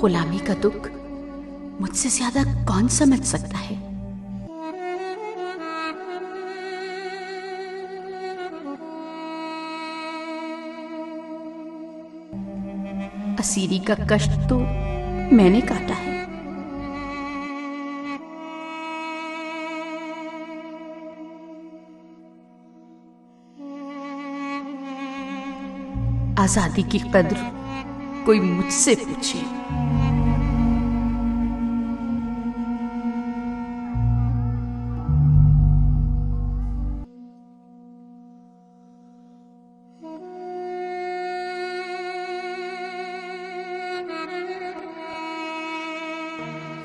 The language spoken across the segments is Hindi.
गुलामी का दुख मुझसे ज्यादा कौन समझ सकता है। असीरी का कष्ट तो मैंने काटा है। आजादी की कद्र कोई मुझसे पूछे।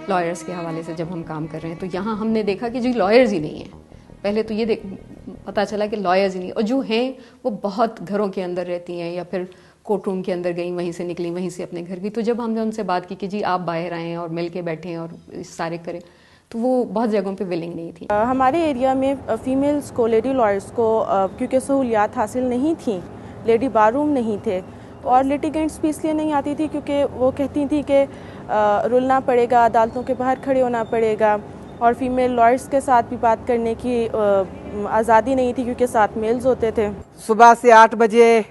लॉयर्स के हवाले से जब हम काम कर रहे हैं तो यहाँ हमने देखा कि जी लॉयर्स ही नहीं है। पहले तो ये पता चला कि लॉयर्स ही नहीं, और जो हैं वो बहुत घरों के अंदर रहती हैं या फिर कोर्ट रूम के अंदर गई, वहीं से निकली, वहीं से अपने घर गई। तो जब हमने उनसे बात की कि जी आप बाहर आएँ और मिल के बैठें और सारे करें, तो वो बहुत जगहों पे विलिंग नहीं थी। हमारे एरिया में फीमेल्स को, लेडी लॉयर्स को क्योंकि सहूलियात हासिल नहीं थी, लेडी बार रूम नहीं थे, और लिटिगेंट्स भी इसलिए नहीं आती थी क्योंकि वो कहती थी कि रुलना पड़ेगा, अदालतों के बाहर खड़े होना पड़ेगा, और फीमेल लॉयर्स के साथ भी बात करने की आज़ादी नहीं थी क्योंकि साथ मेल्स होते थे। सुबह से 8 बजे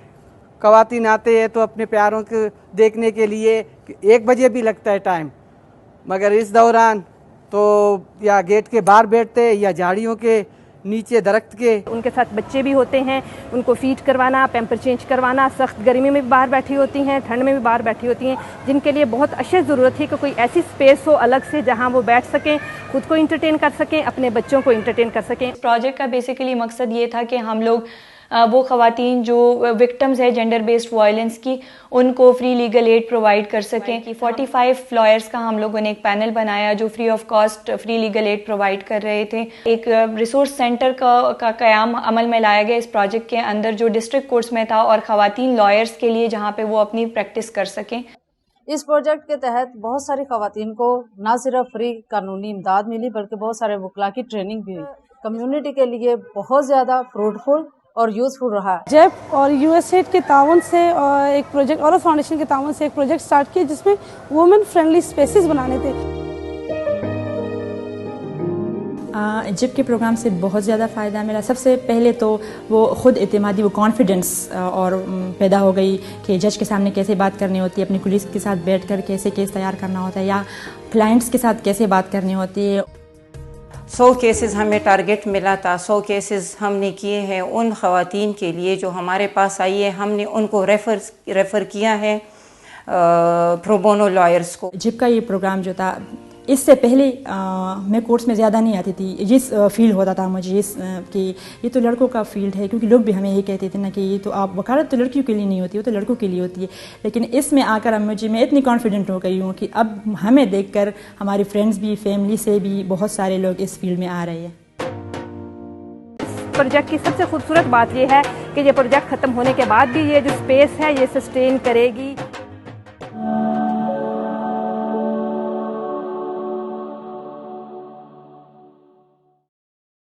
ख़वातीन आते हैं तो अपने प्यारों को देखने के लिए 1 बजे भी लगता है टाइम, मगर इस दौरान तो या गेट के बाहर बैठते या झाड़ियों के नीचे दरख्त के। उनके साथ बच्चे भी होते हैं, उनको फीड करवाना, पैम्पर चेंज करवाना, सख्त गर्मी में भी बाहर बैठी होती हैं, ठंड में भी बाहर बैठी होती हैं, जिनके लिए बहुत अशद ज़रूरत थी कि कोई ऐसी स्पेस हो अलग से जहां वो बैठ सकें, खुद को इंटरटेन कर सकें, अपने बच्चों को इंटरटेन कर सकें। प्रोजेक्ट का बेसिकली मकसद ये था कि हम लोग वो ख़वातीन जो विक्टिम्स है जेंडर बेस्ड वायलेंस की, उनको फ्री लीगल एड प्रोवाइड कर सकें। कि 45 लॉयर्स का हम लोगों ने एक पैनल बनाया जो free of cost free legal aid provide कर रहे थे। एक रिसोर्स सेंटर का क़याम अमल में लाया गया इस प्रोजेक्ट के अंदर, जो डिस्ट्रिक्ट कोर्ट्स में था और ख़वातीन लॉयर्स के लिए जहाँ पे वो अपनी प्रैक्टिस कर सकें। इस प्रोजेक्ट के तहत बहुत सारी ख़वातीन को न सिर्फ फ्री कानूनी इमदाद मिली बल्कि बहुत सारे वकला की ट्रेनिंग भी हुई। कम्युनिटी के लिए बहुत ज़्यादा फ्रूटफुल और यूज़फुल रहा है। जेफ और यूएसएड के ताउन से एक प्रोजेक्ट और फाउंडेशन के ताउन से एक प्रोजेक्ट स्टार्ट किया जिसमें वुमेन फ्रेंडली स्पेसेस बनाने थे। जिप के प्रोग्राम से बहुत ज़्यादा फ़ायदा मिला। सबसे पहले तो वो ख़ुद एतमादी, वो कॉन्फिडेंस और पैदा हो गई कि जज के सामने कैसे बात करनी होती है, अपनी पुलिस के साथ बैठकर कैसे केस तैयार करना होता है, या क्लाइंट्स के साथ कैसे बात करनी होती है। 100 केसेस हमें टारगेट मिला था। 100 केसेस हमने किए हैं उन ख़वातीन के लिए जो हमारे पास आई है। हमने उनको रेफ़र किया है प्रो बोनो लॉयर्स को। जिप का ये प्रोग्राम जो था, इससे पहले मैं कोर्स में ज़्यादा नहीं आती थी। जिस फील होता था मुझे कि ये तो लड़कों का फील्ड है, क्योंकि लोग भी हमें यही कहते थे ना कि ये तो आप वकालत तो लड़कियों के लिए नहीं होती, वो तो लड़कों के लिए होती है। लेकिन इसमें आकर मैं इतनी कॉन्फिडेंट हो गई हूँ कि अब हमें देखकर हमारी फ्रेंड्स भी, फैमिली से भी बहुत सारे लोग इस फील्ड में आ रहे हैं। प्रोजेक्ट की सबसे खूबसूरत बात यह है कि ये प्रोजेक्ट ख़त्म होने के बाद भी ये जो स्पेस है ये सस्टेन करेगी।